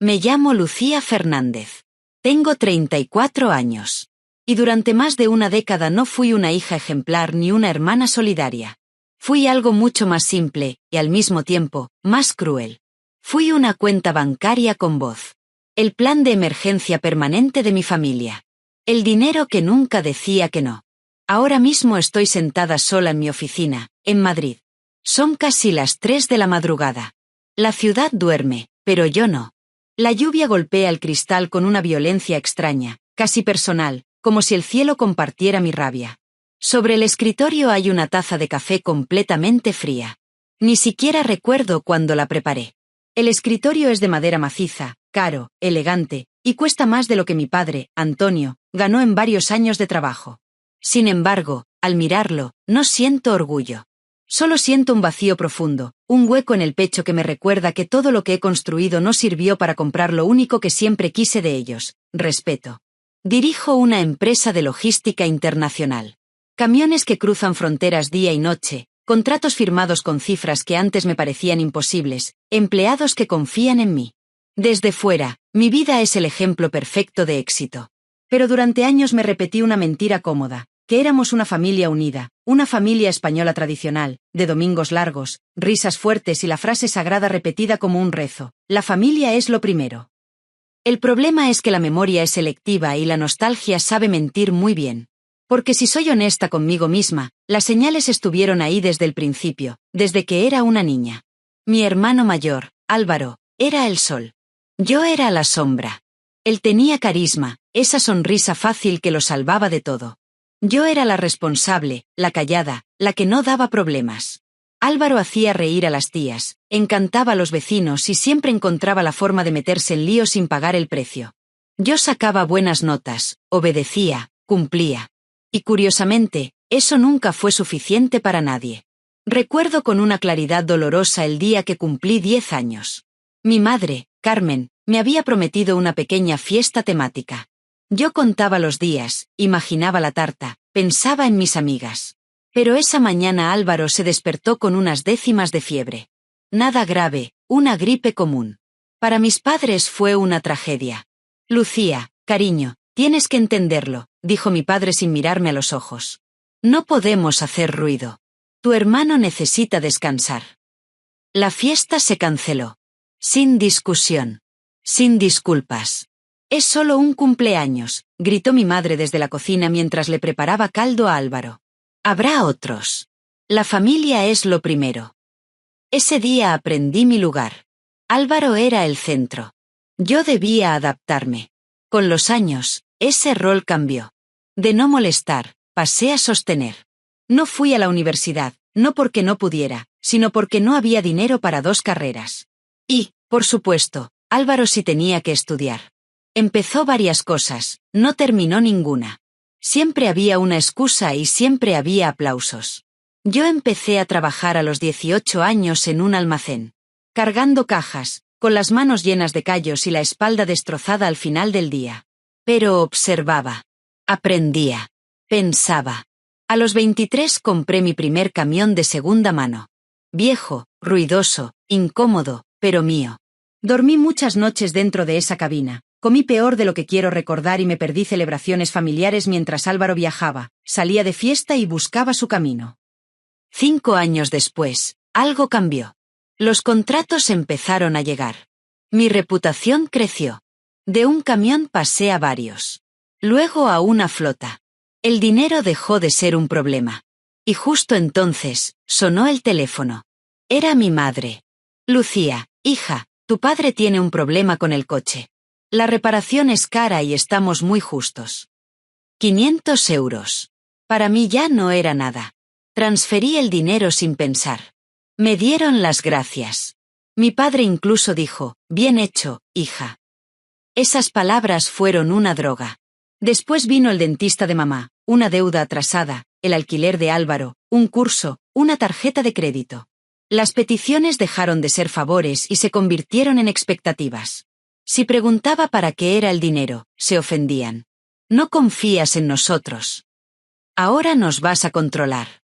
Me llamo Lucía Fernández. Tengo 34 años. Y durante más de una década no fui una hija ejemplar ni una hermana solidaria. Fui algo mucho más simple, y al mismo tiempo, más cruel. Fui una cuenta bancaria con voz. El plan de emergencia permanente de mi familia. El dinero que nunca decía que no. Ahora mismo estoy sentada sola en mi oficina, en Madrid. Son casi las 3 de la madrugada. La ciudad duerme, pero yo no. La lluvia golpea el cristal con una violencia extraña, casi personal, como si el cielo compartiera mi rabia. Sobre el escritorio hay una taza de café completamente fría. Ni siquiera recuerdo cuándo la preparé. El escritorio es de madera maciza, caro, elegante, y cuesta más de lo que mi padre, Antonio, ganó en varios años de trabajo. Sin embargo, al mirarlo, no siento orgullo. Solo siento un vacío profundo, un hueco en el pecho que me recuerda que todo lo que he construido no sirvió para comprar lo único que siempre quise de ellos: respeto. Dirijo una empresa de logística internacional. Camiones que cruzan fronteras día y noche, contratos firmados con cifras que antes me parecían imposibles, empleados que confían en mí. Desde fuera, mi vida es el ejemplo perfecto de éxito. Pero durante años me repetí una mentira cómoda, que éramos una familia unida, una familia española tradicional, de domingos largos, risas fuertes y la frase sagrada repetida como un rezo: la familia es lo primero. El problema es que la memoria es selectiva y la nostalgia sabe mentir muy bien. Porque si soy honesta conmigo misma, las señales estuvieron ahí desde el principio, desde que era una niña. Mi hermano mayor, Álvaro, era el sol. Yo era la sombra. Él tenía carisma, esa sonrisa fácil que lo salvaba de todo. Yo era la responsable, la callada, la que no daba problemas. Álvaro hacía reír a las tías, encantaba a los vecinos y siempre encontraba la forma de meterse en lío sin pagar el precio. Yo sacaba buenas notas, obedecía, cumplía. Y curiosamente, eso nunca fue suficiente para nadie. Recuerdo con una claridad dolorosa el día que cumplí 10 años. Mi madre, Carmen, me había prometido una pequeña fiesta temática. Yo contaba los días, imaginaba la tarta, pensaba en mis amigas. Pero esa mañana Álvaro se despertó con unas décimas de fiebre. Nada grave, una gripe común. Para mis padres fue una tragedia. Lucía, cariño, tienes que entenderlo, dijo mi padre sin mirarme a los ojos. No podemos hacer ruido. Tu hermano necesita descansar. La fiesta se canceló. Sin discusión. Sin disculpas. Es solo un cumpleaños, gritó mi madre desde la cocina mientras le preparaba caldo a Álvaro. Habrá otros. La familia es lo primero. Ese día aprendí mi lugar. Álvaro era el centro. Yo debía adaptarme. Con los años, ese rol cambió. De no molestar, pasé a sostener. No fui a la universidad, no porque no pudiera, sino porque no había dinero para 2 carreras. Y, por supuesto, Álvaro sí tenía que estudiar. Empezó varias cosas, no terminó ninguna. Siempre había una excusa y siempre había aplausos. Yo empecé a trabajar a los 18 años en un almacén. Cargando cajas, con las manos llenas de callos y la espalda destrozada al final del día. Pero observaba. Aprendía. Pensaba. A los 23 compré mi primer camión de segunda mano. Viejo, ruidoso, incómodo, pero mío. Dormí muchas noches dentro de esa cabina. Comí peor de lo que quiero recordar y me perdí celebraciones familiares mientras Álvaro viajaba, salía de fiesta y buscaba su camino. 5 años después, algo cambió. Los contratos empezaron a llegar. Mi reputación creció. De un camión pasé a varios. Luego a una flota. El dinero dejó de ser un problema. Y justo entonces, sonó el teléfono. Era mi madre. Lucía, hija, tu padre tiene un problema con el coche. La reparación es cara y estamos muy justos. 500 euros. Para mí ya no era nada. Transferí el dinero sin pensar. Me dieron las gracias. Mi padre incluso dijo: bien hecho, hija. Esas palabras fueron una droga. Después vino el dentista de mamá, una deuda atrasada, el alquiler de Álvaro, un curso, una tarjeta de crédito. Las peticiones dejaron de ser favores y se convirtieron en expectativas. Si preguntaba para qué era el dinero, se ofendían. No confías en nosotros. Ahora nos vas a controlar.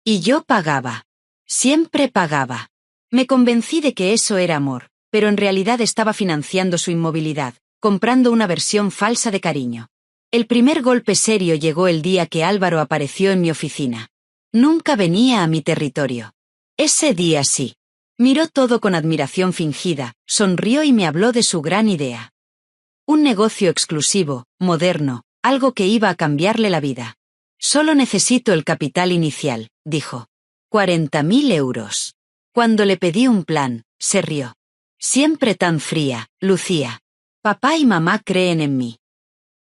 Y yo pagaba. Siempre pagaba. Me convencí de que eso era amor, pero en realidad estaba financiando su inmovilidad, comprando una versión falsa de cariño. El primer golpe serio llegó el día que Álvaro apareció en mi oficina. Nunca venía a mi territorio. Ese día sí. Miró todo con admiración fingida, sonrió y me habló de su gran idea. Un negocio exclusivo, moderno, algo que iba a cambiarle la vida. Solo necesito el capital inicial, dijo. 40.000 euros. Cuando le pedí un plan, se rió. Siempre tan fría, Lucía. Papá y mamá creen en mí.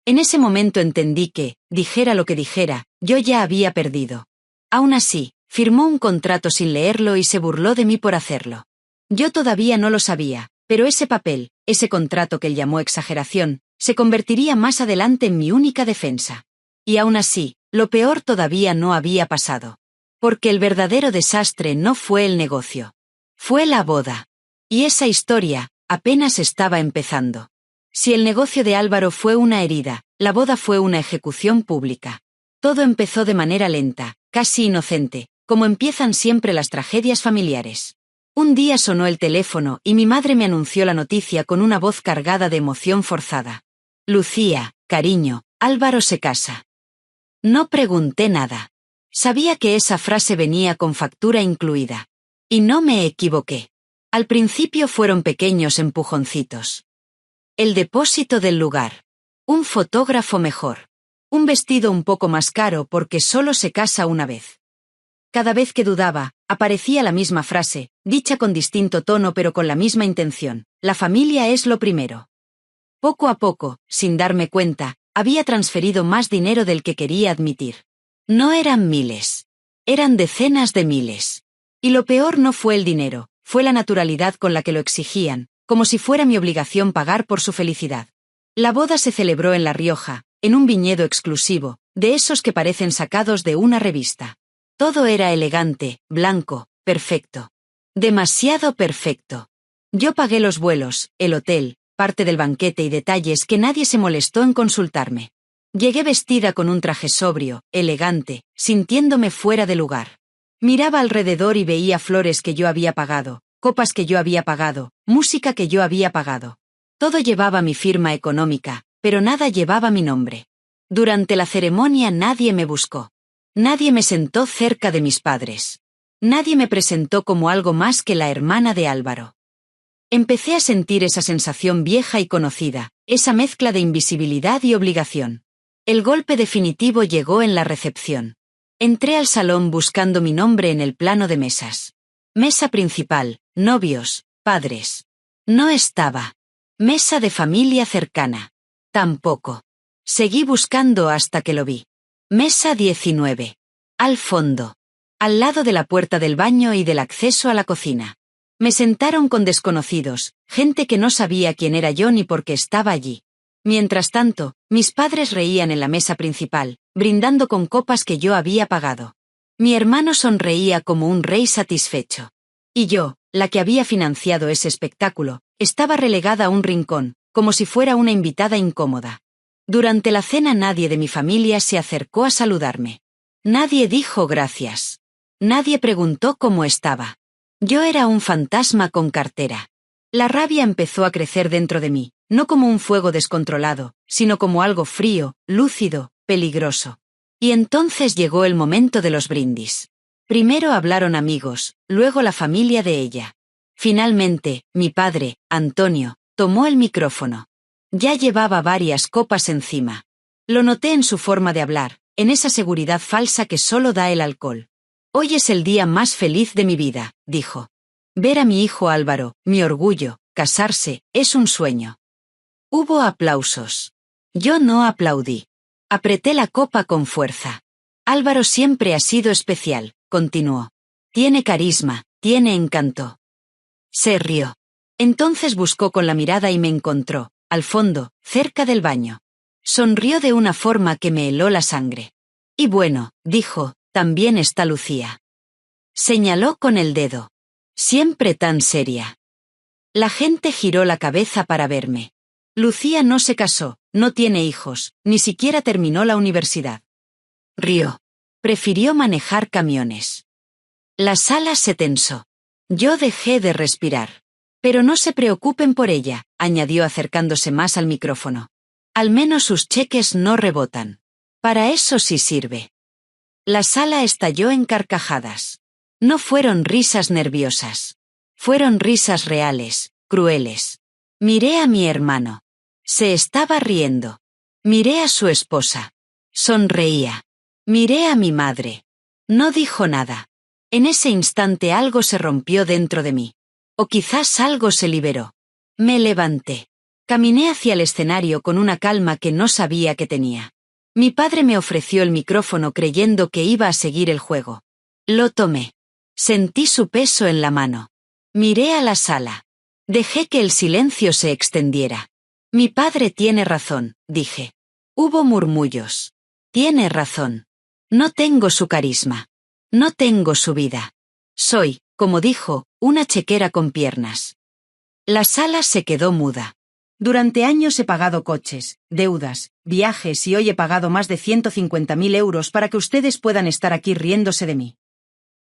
En ese momento entendí que, dijera lo que dijera, yo ya había perdido. Aún así, firmó un contrato sin leerlo y se burló de mí por hacerlo. Yo todavía no lo sabía, pero ese papel, ese contrato que él llamó exageración, se convertiría más adelante en mi única defensa. Y aún así, lo peor todavía no había pasado. Porque el verdadero desastre no fue el negocio. Fue la boda. Y esa historia, apenas estaba empezando. Si el negocio de Álvaro fue una herida, la boda fue una ejecución pública. Todo empezó de manera lenta, casi inocente, como empiezan siempre las tragedias familiares. Un día sonó el teléfono y mi madre me anunció la noticia con una voz cargada de emoción forzada. Lucía, cariño, Álvaro se casa. No pregunté nada. Sabía que esa frase venía con factura incluida. Y no me equivoqué. Al principio fueron pequeños empujoncitos. El depósito del lugar. Un fotógrafo mejor. Un vestido un poco más caro porque solo se casa una vez. Cada vez que dudaba, aparecía la misma frase, dicha con distinto tono pero con la misma intención. La familia es lo primero. Poco a poco, sin darme cuenta, había transferido más dinero del que quería admitir. No eran miles. Eran decenas de miles. Y lo peor no fue el dinero, fue la naturalidad con la que lo exigían, como si fuera mi obligación pagar por su felicidad. La boda se celebró en La Rioja, en un viñedo exclusivo, de esos que parecen sacados de una revista. Todo era elegante, blanco, perfecto. Demasiado perfecto. Yo pagué los vuelos, el hotel, parte del banquete y detalles que nadie se molestó en consultarme. Llegué vestida con un traje sobrio, elegante, sintiéndome fuera de lugar. Miraba alrededor y veía flores que yo había pagado, copas que yo había pagado, música que yo había pagado. Todo llevaba mi firma económica, pero nada llevaba mi nombre. Durante la ceremonia nadie me buscó. Nadie me sentó cerca de mis padres. Nadie me presentó como algo más que la hermana de Álvaro. Empecé a sentir esa sensación vieja y conocida, esa mezcla de invisibilidad y obligación. El golpe definitivo llegó en la recepción. Entré al salón buscando mi nombre en el plano de mesas. Mesa principal, novios, padres. No estaba. Mesa de familia cercana. Tampoco. Seguí buscando hasta que lo vi. Mesa 19. Al fondo. Al lado de la puerta del baño y del acceso a la cocina. Me sentaron con desconocidos, gente que no sabía quién era yo ni por qué estaba allí. Mientras tanto, mis padres reían en la mesa principal, brindando con copas que yo había pagado. Mi hermano sonreía como un rey satisfecho. Y yo, la que había financiado ese espectáculo, estaba relegada a un rincón, como si fuera una invitada incómoda. Durante la cena nadie de mi familia se acercó a saludarme. Nadie dijo gracias. Nadie preguntó cómo estaba. Yo era un fantasma con cartera. La rabia empezó a crecer dentro de mí, no como un fuego descontrolado, sino como algo frío, lúcido, peligroso. Y entonces llegó el momento de los brindis. Primero hablaron amigos, luego la familia de ella. Finalmente, mi padre, Antonio, tomó el micrófono. Ya llevaba varias copas encima. Lo noté en su forma de hablar, en esa seguridad falsa que solo da el alcohol. Hoy es el día más feliz de mi vida, dijo. Ver a mi hijo Álvaro, mi orgullo, casarse, es un sueño. Hubo aplausos. Yo no aplaudí. Apreté la copa con fuerza. Álvaro siempre ha sido especial, continuó. Tiene carisma, tiene encanto. Se rió. Entonces buscó con la mirada y me encontró, al fondo, cerca del baño. Sonrió de una forma que me heló la sangre. Y bueno, dijo, también está Lucía. Señaló con el dedo. Siempre tan seria. La gente giró la cabeza para verme. Lucía no se casó, no tiene hijos, ni siquiera terminó la universidad. Rió. Prefirió manejar camiones. La sala se tensó. Yo dejé de respirar. Pero no se preocupen por ella, añadió acercándose más al micrófono. Al menos sus cheques no rebotan. Para eso sí sirve. La sala estalló en carcajadas. No fueron risas nerviosas. Fueron risas reales, crueles. Miré a mi hermano. Se estaba riendo. Miré a su esposa. Sonreía. Miré a mi madre. No dijo nada. En ese instante algo se rompió dentro de mí. O quizás algo se liberó. Me levanté. Caminé hacia el escenario con una calma que no sabía que tenía. Mi padre me ofreció el micrófono creyendo que iba a seguir el juego. Lo tomé. Sentí su peso en la mano. Miré a la sala. Dejé que el silencio se extendiera. Mi padre tiene razón, dije. Hubo murmullos. Tiene razón. No tengo su carisma. No tengo su vida. Soy, como dijo, una chequera con piernas. La sala se quedó muda. Durante años he pagado coches, deudas, viajes y hoy he pagado más de 150.000 euros para que ustedes puedan estar aquí riéndose de mí.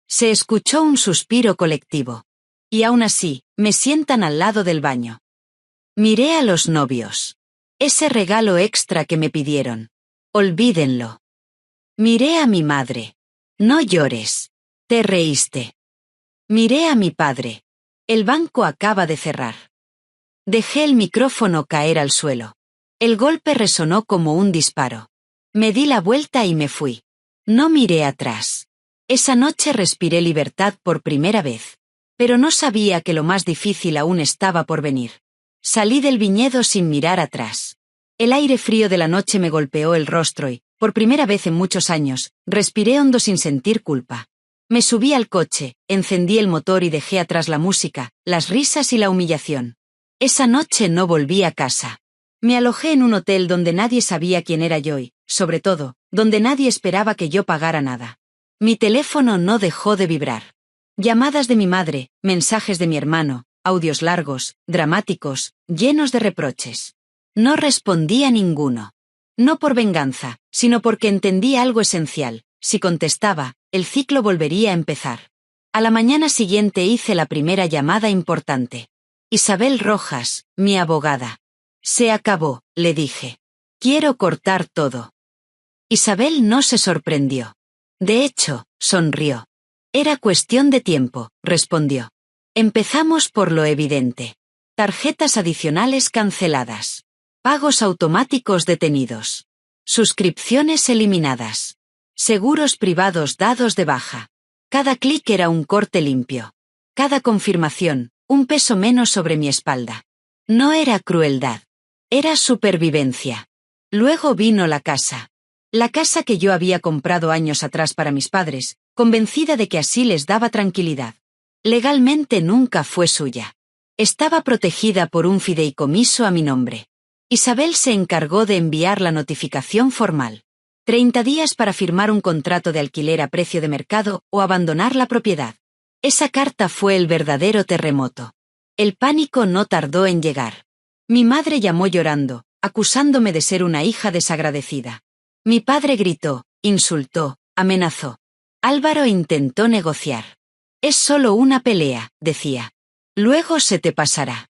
Se escuchó un suspiro colectivo. Y aún así, me sientan al lado del baño. Miré a los novios. Ese regalo extra que me pidieron. Olvídenlo. Miré a mi madre. No llores. Te reíste. Miré a mi padre. El banco acaba de cerrar. Dejé el micrófono caer al suelo. El golpe resonó como un disparo. Me di la vuelta y me fui. No miré atrás. Esa noche respiré libertad por primera vez. Pero no sabía que lo más difícil aún estaba por venir. Salí del viñedo sin mirar atrás. El aire frío de la noche me golpeó el rostro y, por primera vez en muchos años, respiré hondo sin sentir culpa. Me subí al coche, encendí el motor y dejé atrás la música, las risas y la humillación. Esa noche no volví a casa. Me alojé en un hotel donde nadie sabía quién era yo y, sobre todo, donde nadie esperaba que yo pagara nada. Mi teléfono no dejó de vibrar. Llamadas de mi madre, mensajes de mi hermano, audios largos, dramáticos, llenos de reproches. No respondí a ninguno. No por venganza, sino porque entendí algo esencial. Si contestaba, el ciclo volvería a empezar. A la mañana siguiente hice la primera llamada importante. Isabel Rojas, mi abogada. Se acabó, le dije. Quiero cortar todo. Isabel no se sorprendió. De hecho, sonrió. Era cuestión de tiempo, respondió. Empezamos por lo evidente. Tarjetas adicionales canceladas. Pagos automáticos detenidos. Suscripciones eliminadas. Seguros privados dados de baja. Cada clic era un corte limpio. Cada confirmación, un peso menos sobre mi espalda. No era crueldad. Era supervivencia. Luego vino la casa. La casa que yo había comprado años atrás para mis padres, convencida de que así les daba tranquilidad. Legalmente nunca fue suya. Estaba protegida por un fideicomiso a mi nombre. Isabel se encargó de enviar la notificación formal. 30 días para firmar un contrato de alquiler a precio de mercado o abandonar la propiedad. Esa carta fue el verdadero terremoto. El pánico no tardó en llegar. Mi madre llamó llorando, acusándome de ser una hija desagradecida. Mi padre gritó, insultó, amenazó. Álvaro intentó negociar. Es solo una pelea, decía. Luego se te pasará.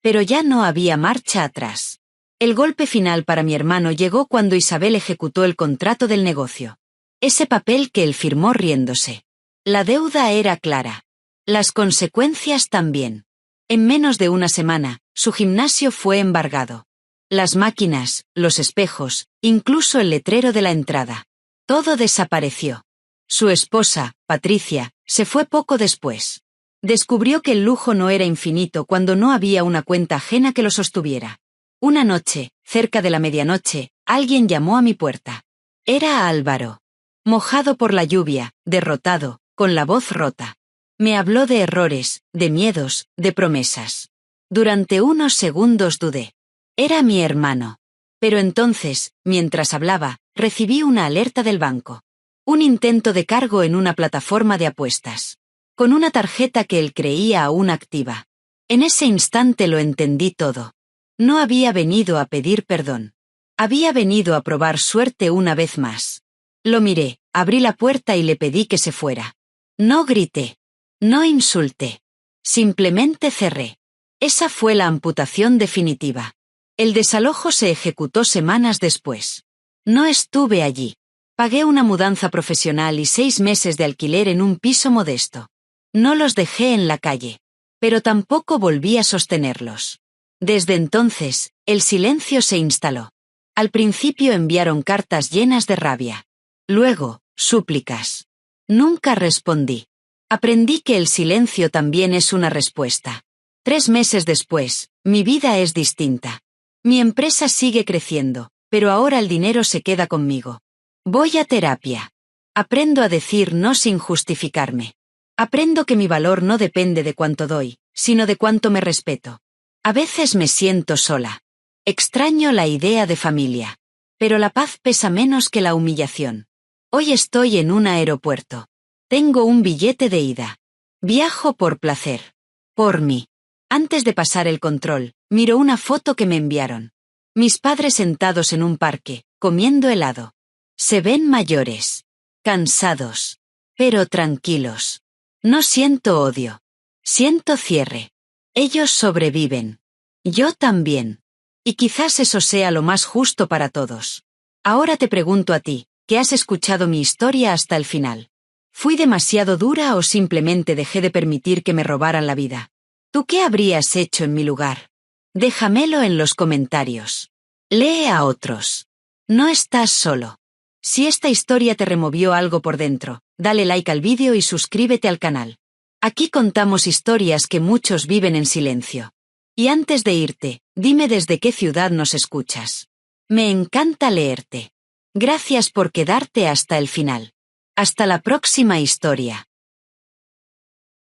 Pero ya no había marcha atrás. El golpe final para mi hermano llegó cuando Isabel ejecutó el contrato del negocio. Ese papel que él firmó riéndose. La deuda era clara. Las consecuencias también. En menos de una semana, su gimnasio fue embargado. Las máquinas, los espejos, incluso el letrero de la entrada. Todo desapareció. Su esposa, Patricia, se fue poco después. Descubrió que el lujo no era infinito cuando no había una cuenta ajena que lo sostuviera. Una noche, cerca de la medianoche, alguien llamó a mi puerta. Era Álvaro. Mojado por la lluvia, derrotado, con la voz rota. Me habló de errores, de miedos, de promesas. Durante unos segundos dudé. Era mi hermano. Pero entonces, mientras hablaba, recibí una alerta del banco. Un intento de cargo en una plataforma de apuestas. Con una tarjeta que él creía aún activa. En ese instante lo entendí todo. No había venido a pedir perdón. Había venido a probar suerte una vez más. Lo miré, abrí la puerta y le pedí que se fuera. No grité. No insulté. Simplemente cerré. Esa fue la amputación definitiva. El desalojo se ejecutó semanas después. No estuve allí. Pagué una mudanza profesional y 6 meses de alquiler en un piso modesto. No los dejé en la calle. Pero tampoco volví a sostenerlos. Desde entonces, el silencio se instaló. Al principio enviaron cartas llenas de rabia. Luego, súplicas. Nunca respondí. Aprendí que el silencio también es una respuesta. 3 meses después, mi vida es distinta. Mi empresa sigue creciendo, pero ahora el dinero se queda conmigo. Voy a terapia. Aprendo a decir no sin justificarme. Aprendo que mi valor no depende de cuánto doy, sino de cuánto me respeto. A veces me siento sola. Extraño la idea de familia. Pero la paz pesa menos que la humillación. Hoy estoy en un aeropuerto. Tengo un billete de ida. Viajo por placer. Por mí. Antes de pasar el control, miro una foto que me enviaron. Mis padres sentados en un parque, comiendo helado. Se ven mayores. Cansados. Pero tranquilos. No siento odio. Siento cierre. Ellos sobreviven. Yo también. Y quizás eso sea lo más justo para todos. Ahora te pregunto a ti, que has escuchado mi historia hasta el final. ¿Fui demasiado dura o simplemente dejé de permitir que me robaran la vida? ¿Tú qué habrías hecho en mi lugar? Déjamelo en los comentarios. Lee a otros. No estás solo. Si esta historia te removió algo por dentro, dale like al vídeo y suscríbete al canal. Aquí contamos historias que muchos viven en silencio. Y antes de irte, dime desde qué ciudad nos escuchas. Me encanta leerte. Gracias por quedarte hasta el final. Hasta la próxima historia.